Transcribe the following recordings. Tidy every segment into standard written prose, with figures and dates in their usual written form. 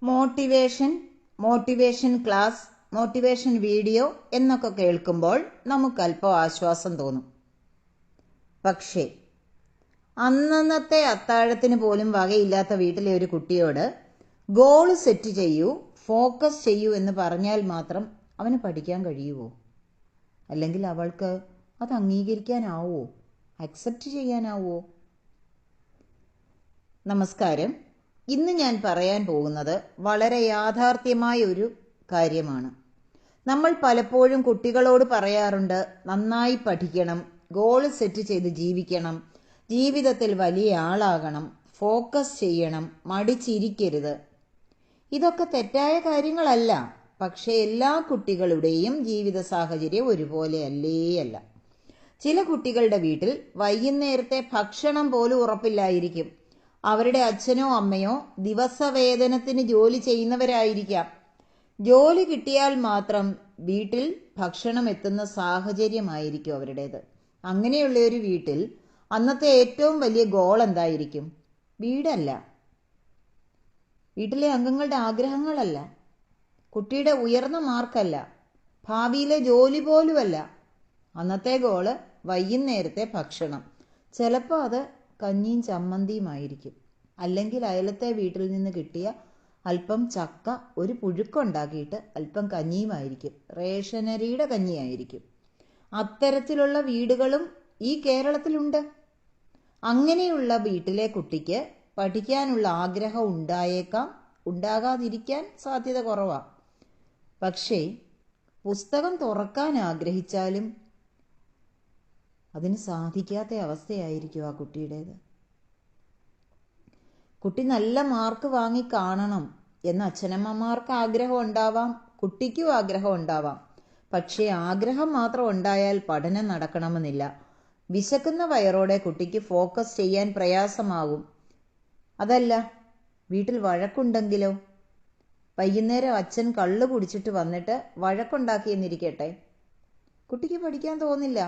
Motivation class, motivation video എന്നൊക്കെ കേൾക്കുമ്പോൾ നമുക്ക് അല്പം ആശ്വാസം തോന്നും. പക്ഷേ അന്നന്നത്തെ അത്താഴത്തിന് പോലും വകയില്ലാത്ത വീട്ടിലെ ഒരു കുട്ടിയോട് ഗോൾ സെറ്റ് ചെയ്യൂ, ഫോക്കസ് ചെയ്യൂ എന്ന് പറഞ്ഞാൽ മാത്രം അവന് പഠിക്കാൻ കഴിയുമോ? അല്ലെങ്കിൽ അവൾക്ക് അത് അംഗീകരിക്കാനാവോ? അക്സെപ്റ്റ് ചെയ്യാനാവോ? നമസ്കാരം. ഇന്ന് ഞാൻ പറയാൻ പോകുന്നത് വളരെ യാഥാർത്ഥ്യമായ ഒരു കാര്യമാണ്. നമ്മൾ പലപ്പോഴും കുട്ടികളോട് പറയാറുണ്ട്, നന്നായി പഠിക്കണം, ഗോൾ സെറ്റ് ചെയ്ത് ജീവിക്കണം, ജീവിതത്തിൽ വലിയ ആളാകണം, ഫോക്കസ് ചെയ്യണം, മടിച്ചിരിക്കരുത്. ഇതൊക്കെ തെറ്റായ കാര്യങ്ങളല്ല. പക്ഷേ എല്ലാ കുട്ടികളുടെയും ജീവിത സാഹചര്യം ഒരുപോലെ അല്ല. ചില കുട്ടികളുടെ വീട്ടിൽ വൈകുന്നേരത്തെ ഭക്ഷണം പോലും ഉറപ്പില്ലായിരിക്കും. അവരുടെ അച്ഛനോ അമ്മയോ ദിവസവേതനത്തിന് ജോലി ചെയ്യുന്നവരായിരിക്കാം. ജോലി കിട്ടിയാൽ മാത്രം വീട്ടിൽ ഭക്ഷണം എത്തുന്ന സാഹചര്യമായിരിക്കും അവരുടേത്. അങ്ങനെയുള്ള ഒരു വീട്ടിൽ അന്നത്തെ ഏറ്റവും വലിയ ഗോൾ എന്തായിരിക്കും? വീടല്ല, വീട്ടിലെ അംഗങ്ങളുടെ ആഗ്രഹങ്ങളല്ല, കുട്ടിയുടെ ഉയർന്ന മാർക്കല്ല, ഭാവിയിലെ ജോലി പോലുമല്ല. അന്നത്തെ ഗോള് വൈകുന്നേരത്തെ ഭക്ഷണം. ചിലപ്പോൾ അത് കഞ്ഞിയും ചമ്മന്തിയുമായിരിക്കും. അല്ലെങ്കിൽ അയലത്തെ വീട്ടിൽ നിന്ന് കിട്ടിയ അല്പം ചക്ക ഒരു പുഴുക്കുണ്ടാക്കിയിട്ട് അല്പം കഞ്ഞിയുമായിരിക്കും. റേഷനരിയുടെ കഞ്ഞിയായിരിക്കും. അത്തരത്തിലുള്ള വീടുകളും ഈ കേരളത്തിലുണ്ട്. അങ്ങനെയുള്ള വീട്ടിലെ കുട്ടിക്ക് പഠിക്കാനുള്ള ആഗ്രഹം ഉണ്ടായേക്കാം, ഉണ്ടാകാതിരിക്കാൻ സാധ്യത കുറവാണ്. പക്ഷേ പുസ്തകം തുറക്കാൻ ആഗ്രഹിച്ചാലും അതിന് സാധിക്കാത്ത അവസ്ഥയായിരിക്കും ആ കുട്ടിയുടേത്. കുട്ടി നല്ല മാർക്ക് വാങ്ങി കാണണം എന്ന് അച്ഛനമ്മമാർക്ക് ആഗ്രഹം ഉണ്ടാവാം, കുട്ടിക്കും ആഗ്രഹം ഉണ്ടാവാം. പക്ഷേ ആഗ്രഹം മാത്രം ഉണ്ടായാൽ പഠനം നടക്കണമെന്നില്ല. വിശക്കുന്ന വയറോടെ കുട്ടിക്ക് ഫോക്കസ് ചെയ്യാൻ പ്രയാസമാകും. അതല്ല, വീട്ടിൽ വഴക്കുണ്ടെങ്കിലോ? വൈകുന്നേരം അച്ഛൻ കള്ളു കുടിച്ചിട്ട് വന്നിട്ട് വഴക്കുണ്ടാക്കിയെന്നിരിക്കട്ടെ, കുട്ടിക്ക് പഠിക്കാൻ തോന്നില്ല.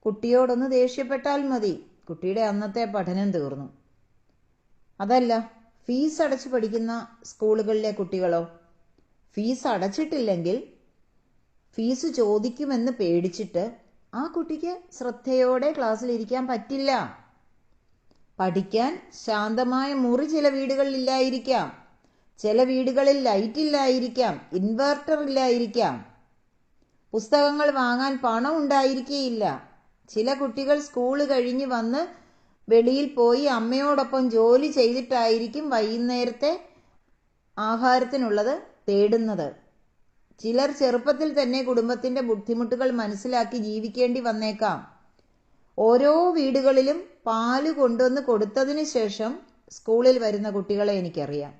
കുട്ടിയോടൊന്ന് ദേഷ്യപ്പെട്ടാൽ മതി, കുട്ടിയുടെ അന്നത്തെ പഠനം തീർന്നു. അതല്ല, ഫീസ് അടച്ച് പഠിക്കുന്ന സ്കൂളുകളിലെ കുട്ടികളോ? ഫീസ് അടച്ചിട്ടില്ലെങ്കിൽ ഫീസ് ചോദിക്കുമെന്ന് പേടിച്ചിട്ട് ആ കുട്ടിക്ക് ശ്രദ്ധയോടെ ക്ലാസ്സിൽ ഇരിക്കാൻ പറ്റില്ല. പഠിക്കാൻ ശാന്തമായ മുറി ചില വീടുകളിൽ ഇല്ലായിരിക്കാം. ചില വീടുകളിൽ ലൈറ്റ് ഇല്ലായിരിക്കാം, ഇൻവെർട്ടർ ഇല്ലായിരിക്കാം. പുസ്തകങ്ങൾ വാങ്ങാൻ പണം ഉണ്ടായിരിക്കുകയില്ല. ചില കുട്ടികൾ സ്കൂള് കഴിഞ്ഞ് വന്ന് വെളിയിൽ പോയി അമ്മയോടൊപ്പം ജോലി ചെയ്തിട്ടായിരിക്കും വൈകുന്നേരത്തെ ആഹാരത്തിനുള്ളത് തേടുന്നത്. ചിലർ ചെറുപ്പത്തിൽ തന്നെ കുടുംബത്തിന്റെ ബുദ്ധിമുട്ടുകൾ മനസ്സിലാക്കി ജീവിക്കേണ്ടി വന്നേക്കാം. ഓരോ വീടുകളിലും പാല് കൊണ്ടുവന്ന് കൊടുത്തതിന് ശേഷം സ്കൂളിൽ വരുന്ന കുട്ടികളെ എനിക്കറിയാം.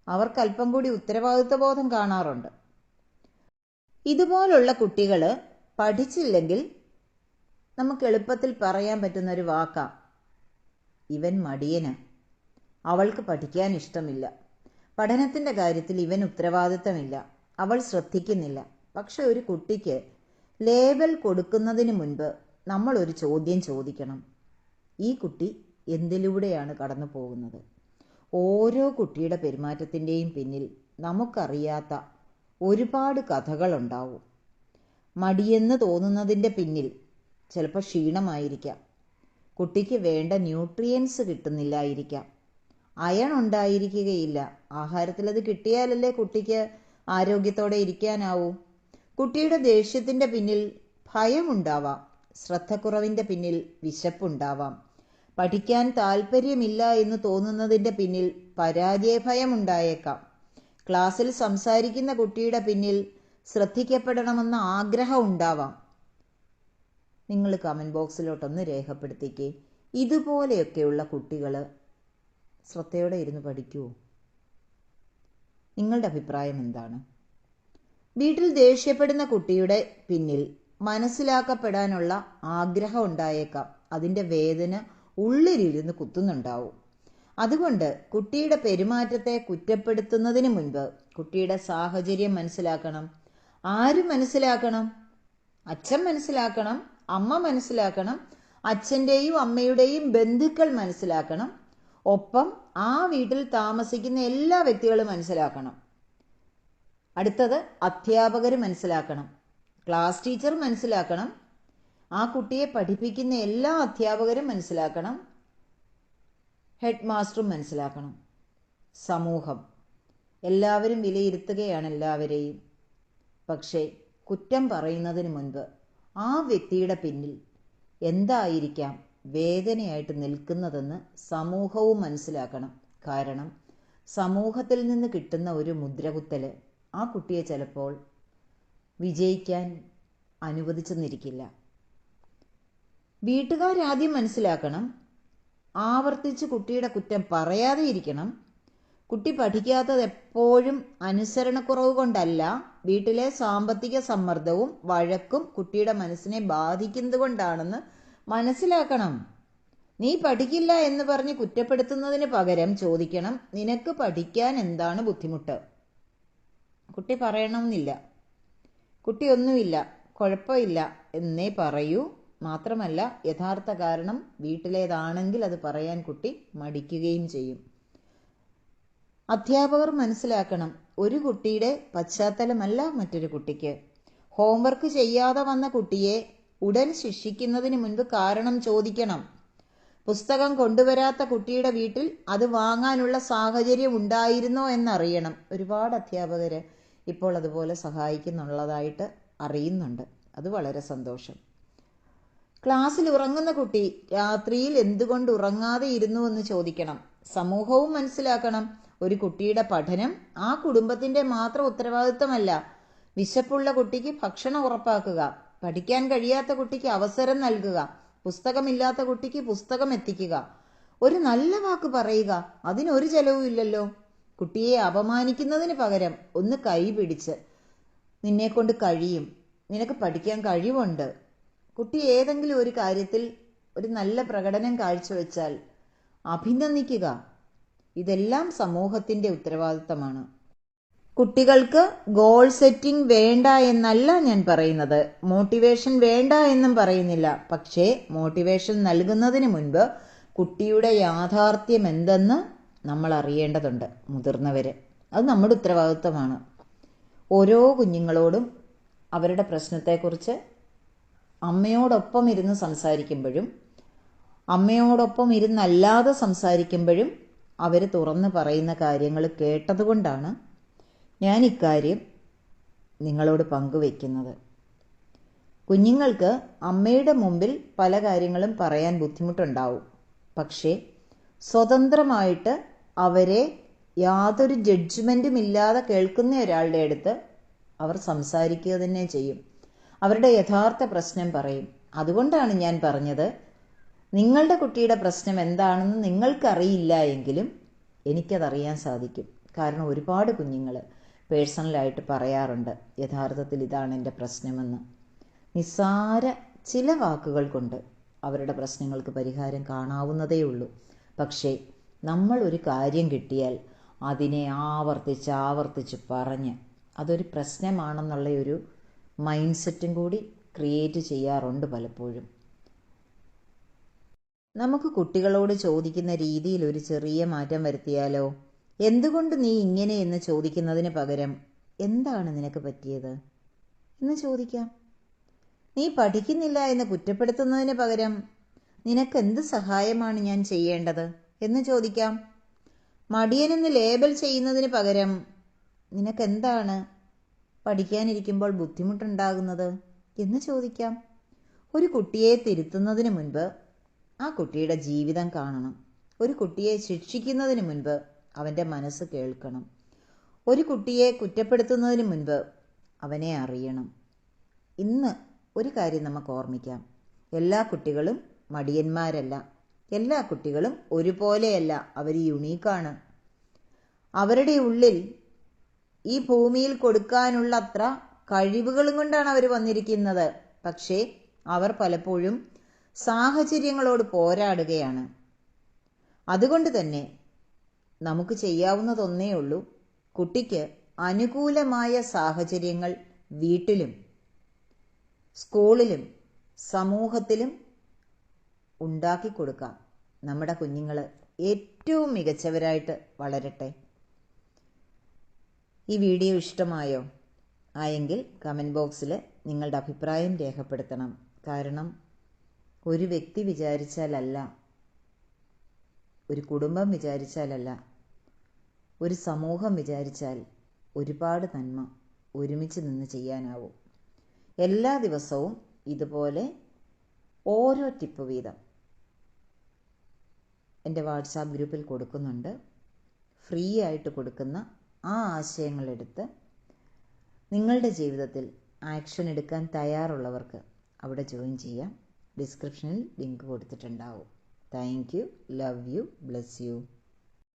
അവർക്ക് അല്പം കൂടി ഉത്തരവാദിത്വ ബോധം കാണാറുണ്ട്. ഇതുപോലുള്ള കുട്ടികൾ പഠിച്ചില്ലെങ്കിൽ നമുക്ക് എളുപ്പത്തിൽ പറയാൻ പറ്റുന്ന ഒരു വാക്കാ, ഇവൻ മടിയനാ, അവൾക്ക് പഠിക്കാൻ ഇഷ്ടമില്ല, പഠനത്തിൻ്റെ കാര്യത്തിൽ ഇവൻ ഉത്തരവാദിത്തമില്ല, അവൾ ശ്രദ്ധിക്കുന്നില്ല. പക്ഷെ ഒരു കുട്ടിക്ക് ലേബൽ കൊടുക്കുന്നതിന് മുൻപ് നമ്മൾ ഒരു ചോദ്യം ചോദിക്കണം. ഈ കുട്ടി എന്തിലൂടെയാണ് കടന്നു പോകുന്നത്? ഓരോ കുട്ടിയുടെ പെരുമാറ്റത്തിൻ്റെയും പിന്നിൽ നമുക്കറിയാത്ത ഒരുപാട് കഥകളുണ്ടാവും. മടിയെന്ന് തോന്നുന്നതിൻ്റെ പിന്നിൽ ചിലപ്പോൾ ക്ഷീണമായിരിക്കാം, കുട്ടിക്ക് വേണ്ട ന്യൂട്രിയൻസ് കിട്ടുന്നില്ലായിരിക്കാം, അയൺ ഉണ്ടായിരിക്കുകയില്ല. ആഹാരത്തിൽ അത് കിട്ടിയാലല്ലേ കുട്ടിക്ക് ആരോഗ്യത്തോടെ ഇരിക്കാനാവൂ. കുട്ടിയുടെ ദേഷ്യത്തിൻ്റെ പിന്നിൽ ഭയമുണ്ടാവാം, ശ്രദ്ധക്കുറവിൻ്റെ പിന്നിൽ വിശപ്പുണ്ടാവാം, പഠിക്കാൻ താല്പര്യമില്ല എന്ന് തോന്നുന്നതിൻ്റെ പിന്നിൽ പരാജയഭയമുണ്ടായേക്കാം. ക്ലാസ്സിൽ സംസാരിക്കുന്ന കുട്ടിയുടെ പിന്നിൽ ശ്രദ്ധിക്കപ്പെടണമെന്ന ആഗ്രഹം ഉണ്ടാവാം. നിങ്ങൾ കമൻറ്റ് ബോക്സിലോട്ടൊന്ന് രേഖപ്പെടുത്തിക്കേ, ഇതുപോലെയൊക്കെയുള്ള കുട്ടികൾ ശ്രദ്ധയോടെ ഇരുന്ന് പഠിക്കുമോ? നിങ്ങളുടെ അഭിപ്രായം എന്താണ്? വീട്ടിൽ ദേഷ്യപ്പെടുന്ന കുട്ടിയുടെ പിന്നിൽ മനസ്സിലാക്കപ്പെടാനുള്ള ആഗ്രഹം ഉണ്ടായേക്കാം. അതിൻ്റെ വേദന ഉള്ളിലിരുന്ന് കുത്തുന്നുണ്ടാവും. അതുകൊണ്ട് കുട്ടിയുടെ പെരുമാറ്റത്തെ കുറ്റപ്പെടുത്തുന്നതിന് മുൻപ് കുട്ടിയുടെ സാഹചര്യം മനസ്സിലാക്കണം. ആര് മനസ്സിലാക്കണം? അച്ഛൻ മനസ്സിലാക്കണം, അമ്മ മനസ്സിലാക്കണം, അച്ഛൻ്റെയും അമ്മയുടെയും ബന്ധുക്കൾ മനസ്സിലാക്കണം, ഒപ്പം ആ വീട്ടിൽ താമസിക്കുന്ന എല്ലാ വ്യക്തികളും മനസ്സിലാക്കണം. അടുത്തത് അധ്യാപകർ മനസ്സിലാക്കണം, ക്ലാസ് ടീച്ചർ മനസ്സിലാക്കണം, ആ കുട്ടിയെ പഠിപ്പിക്കുന്ന എല്ലാ അധ്യാപകരും മനസ്സിലാക്കണം, ഹെഡ് മാസ്റ്ററും മനസ്സിലാക്കണം. സമൂഹം എല്ലാവരും വിലയിരുത്തുകയാണ് എല്ലാവരെയും. പക്ഷേ കുറ്റം പറയുന്നതിന് മുൻപ് ആ വ്യക്തിയുടെ പിന്നിൽ എന്തായിരിക്കാം വേദനയായിട്ട് നിൽക്കുന്നതെന്ന് സമൂഹവും മനസ്സിലാക്കണം. കാരണം സമൂഹത്തിൽ നിന്ന് കിട്ടുന്ന ഒരു മുദ്രകുത്തൽ ആ കുട്ടിയെ ചിലപ്പോൾ വിജയിക്കാൻ അനുവദിച്ചെന്നിരിക്കില്ല. വീട്ടുകാരാദ്യം മനസ്സിലാക്കണം, ആവർത്തിച്ച് കുട്ടിയുടെ കുറ്റം പറയാതെ ഇരിക്കണം. കുട്ടി പഠിക്കാത്തത് എപ്പോഴും അനുസരണക്കുറവ് കൊണ്ടല്ല, വീട്ടിലെ സാമ്പത്തിക സമ്മർദ്ദവും വഴക്കും കുട്ടിയുടെ മനസ്സിനെ ബാധിക്കുന്നത് കൊണ്ടാണെന്ന് മനസ്സിലാക്കണം. നീ പഠിക്കില്ല എന്ന് പറഞ്ഞ് കുറ്റപ്പെടുത്തുന്നതിന് പകരം ചോദിക്കണം, നിനക്ക് പഠിക്കാൻ എന്താണ് ബുദ്ധിമുട്ട്? കുട്ടി പറയണമെന്നില്ല, കുട്ടി ഒന്നുമില്ല, കുഴപ്പമില്ല എന്നേ പറയൂ. മാത്രമല്ല യഥാർത്ഥ കാരണം വീട്ടിലേതാണെങ്കിൽ അത് പറയാൻ കുട്ടി മടിക്കുകയും ചെയ്യും. അധ്യാപകർ മനസ്സിലാക്കണം, ഒരു കുട്ടിയുടെ പശ്ചാത്തലമല്ല മറ്റൊരു കുട്ടിക്ക്. ഹോംവർക്ക് ചെയ്യാതെ വന്ന കുട്ടിയെ ഉടൻ ശിക്ഷിക്കുന്നതിന് മുൻപ് കാരണം ചോദിക്കണം. പുസ്തകം കൊണ്ടുവരാത്ത കുട്ടിയുടെ വീട്ടിൽ അത് വാങ്ങാനുള്ള സാഹചര്യം ഉണ്ടായിരുന്നോ എന്നറിയണം. ഒരുപാട് അധ്യാപകർ ഇപ്പോൾ അതുപോലെ സഹായിക്കുന്നുള്ളതായിട്ട് അറിയുന്നുണ്ട്. അത് വളരെ സന്തോഷം. ക്ലാസ്സിൽ ഉറങ്ങുന്ന കുട്ടി രാത്രിയിൽ എന്തുകൊണ്ട് ഉറങ്ങാതെ ഇരുന്നു എന്ന് ചോദിക്കണം. സമൂഹവും മനസ്സിലാക്കണം, ഒരു കുട്ടിയുടെ പഠനം ആ കുടുംബത്തിന്റെ മാത്രം ഉത്തരവാദിത്തമല്ല. വിശപ്പുള്ള കുട്ടിക്ക് ഭക്ഷണം ഉറപ്പാക്കുക, പഠിക്കാൻ കഴിയാത്ത കുട്ടിക്ക് അവസരം നൽകുക, പുസ്തകമില്ലാത്ത കുട്ടിക്ക് പുസ്തകം എത്തിക്കുക, ഒരു നല്ല വാക്ക് പറയുക, അതിനൊരു ചെലവും ഇല്ലല്ലോ. കുട്ടിയെ അപമാനിക്കുന്നതിന് പകരം ഒന്ന് കൈ പിടിച്ച്, നിന്നെ കൊണ്ട് കഴിയും, നിനക്ക് പഠിക്കാൻ കഴിവുണ്ട്. കുട്ടി ഏതെങ്കിലും ഒരു കാര്യത്തിൽ ഒരു നല്ല പ്രകടനം കാഴ്ചവെച്ചാൽ അഭിനന്ദിക്കുക. ഇതെല്ലാം സമൂഹത്തിന്റെ ഉത്തരവാദിത്തമാണ്. കുട്ടികൾക്ക് ഗോൾ സെറ്റിംഗ് വേണ്ട എന്നല്ല ഞാൻ പറയുന്നത്, മോട്ടിവേഷൻ വേണ്ട എന്നും പറയുന്നില്ല. പക്ഷേ മോട്ടിവേഷൻ നൽകുന്നതിന് മുൻപ് കുട്ടിയുടെ യാഥാർത്ഥ്യം എന്തെന്ന് നമ്മൾ അറിയേണ്ടതുണ്ട്. മുതിർന്നവര്, അത് നമ്മുടെ ഉത്തരവാദിത്തമാണ്. ഓരോ കുഞ്ഞുങ്ങളോടും അവരുടെ പ്രശ്നത്തെക്കുറിച്ച് അമ്മയോടൊപ്പം ഇരുന്ന് സംസാരിക്കുമ്പോഴും അമ്മയോടൊപ്പം ഇരുന്നല്ലാതെ സംസാരിക്കുമ്പോഴും അവർ തുറന്ന് പറയുന്ന കാര്യങ്ങൾ കേട്ടതുകൊണ്ടാണ് ഞാൻ ഇക്കാര്യം നിങ്ങളോട് പങ്കുവയ്ക്കുന്നത്. കുഞ്ഞുങ്ങൾക്ക് അമ്മയുടെ മുമ്പിൽ പല കാര്യങ്ങളും പറയാൻ ബുദ്ധിമുട്ടുണ്ടാവും. പക്ഷേ സ്വതന്ത്രമായിട്ട് അവരെ യാതൊരു ജഡ്ജ്മെൻറ്റും ഇല്ലാതെ കേൾക്കുന്ന ഒരാളുടെ അടുത്ത് അവർ സംസാരിക്കുക തന്നെ ചെയ്യും. അവരുടെ യഥാർത്ഥ പ്രശ്നം പറയും. അതുകൊണ്ടാണ് ഞാൻ പറഞ്ഞത്, നിങ്ങളുടെ കുട്ടിയുടെ പ്രശ്നം എന്താണെന്ന് നിങ്ങൾക്കറിയില്ല എങ്കിലും എനിക്കതറിയാൻ സാധിക്കും. കാരണം ഒരുപാട് കുഞ്ഞുങ്ങൾ പേഴ്സണലായിട്ട് പറയാറുണ്ട്, യഥാർത്ഥത്തിൽ ഇതാണ് എൻ്റെ പ്രശ്നമെന്ന്. നിസ്സാര ചില വാക്കുകൾ കൊണ്ട് അവരുടെ പ്രശ്നങ്ങൾക്ക് പരിഹാരം കാണാവുന്നതേ ഉള്ളൂ. പക്ഷേ നമ്മൾ ഒരു കാര്യം കിട്ടിയാൽ അതിനെ ആവർത്തിച്ച് പറഞ്ഞ് അതൊരു പ്രശ്നമാണെന്നുള്ള ഒരു മൈൻഡ് സെറ്റും കൂടി ക്രിയേറ്റ് ചെയ്യാറുണ്ട് പലപ്പോഴും. നമുക്ക് കുട്ടികളോട് ചോദിക്കുന്ന രീതിയിൽ ഒരു ചെറിയ മാറ്റം വരുത്തിയാലോ? എന്തുകൊണ്ട് നീ ഇങ്ങനെ എന്ന് ചോദിക്കുന്നതിന് പകരം എന്താണ് നിനക്ക് പറ്റിയത് എന്ന് ചോദിക്കാം. നീ പഠിക്കുന്നില്ല എന്ന് കുറ്റപ്പെടുത്തുന്നതിന് പകരം നിനക്ക് എന്ത് സഹായമാണ് ഞാൻ ചെയ്യേണ്ടത് എന്ന് ചോദിക്കാം. മടിയനെന്ന് ലേബൽ ചെയ്യുന്നതിന് പകരം നിനക്കെന്താണ് പഠിക്കാനിരിക്കുമ്പോൾ ബുദ്ധിമുട്ടുണ്ടാകുന്നത് എന്ന് ചോദിക്കാം. ഒരു കുട്ടിയെ തിരുത്തുന്നതിന് മുൻപ് ആ കുട്ടിയുടെ ജീവിതം കാണണം. ഒരു കുട്ടിയെ ശിക്ഷിക്കുന്നതിന് മുൻപ് അവൻ്റെ മനസ്സ് കേൾക്കണം. ഒരു കുട്ടിയെ കുറ്റപ്പെടുത്തുന്നതിന് മുൻപ് അവനെ അറിയണം. ഇന്ന് ഒരു കാര്യം നമുക്ക് ഓർമ്മിക്കാം, എല്ലാ കുട്ടികളും മടിയന്മാരല്ല, എല്ലാ കുട്ടികളും ഒരുപോലെയല്ല, അവർ യുണീക്കാണ്. അവരുടെ ഉള്ളിൽ ഈ ഭൂമിയിൽ കൊടുക്കാനുള്ള അത്ര കഴിവുകളും കൊണ്ടാണ് അവർ വന്നിരിക്കുന്നത്. പക്ഷേ അവർ പലപ്പോഴും സാഹചര്യങ്ങളോട് പോരാടുകയാണ്. അതുകൊണ്ട് തന്നെ നമുക്ക് ചെയ്യാവുന്നതൊന്നേ ഉള്ളൂ, കുട്ടിക്ക് അനുകൂലമായ സാഹചര്യങ്ങൾ വീട്ടിലും സ്കൂളിലും സമൂഹത്തിലും ഉണ്ടാക്കി കൊടുക്കാം. നമ്മുടെ കുഞ്ഞുങ്ങൾ ഏറ്റവും മികച്ചവരായിട്ട് വളരട്ടെ. ഈ വീഡിയോ ഇഷ്ടമായോ? ആയെങ്കിൽ കമൻറ്റ് ബോക്സിൽ നിങ്ങളുടെ അഭിപ്രായം രേഖപ്പെടുത്തണം. കാരണം ഒരു വ്യക്തി വിചാരിച്ചാലല്ല, ഒരു കുടുംബം വിചാരിച്ചാലല്ല, ഒരു സമൂഹം വിചാരിച്ചാൽ ഒരുപാട് നന്മ ഒരുമിച്ച് നിന്ന് ചെയ്യാനാവും. എല്ലാ ദിവസവും ഇതുപോലെ ഓരോ ടിപ്പ് വീതം എൻ്റെ വാട്സാപ്പ് ഗ്രൂപ്പിൽ കൊടുക്കുന്നുണ്ട്. ഫ്രീ ആയിട്ട് കൊടുക്കുന്ന ആ ആശയങ്ങളെടുത്ത് നിങ്ങളുടെ ജീവിതത്തിൽ ആക്ഷൻ എടുക്കാൻ തയ്യാറുള്ളവർക്ക് അവിടെ ജോയിൻ ചെയ്യാം. ഡിസ്ക്രിപ്ഷനിൽ ലിങ്ക് കൊടുത്തിട്ടുണ്ടാവും. Thank you, love you, bless U.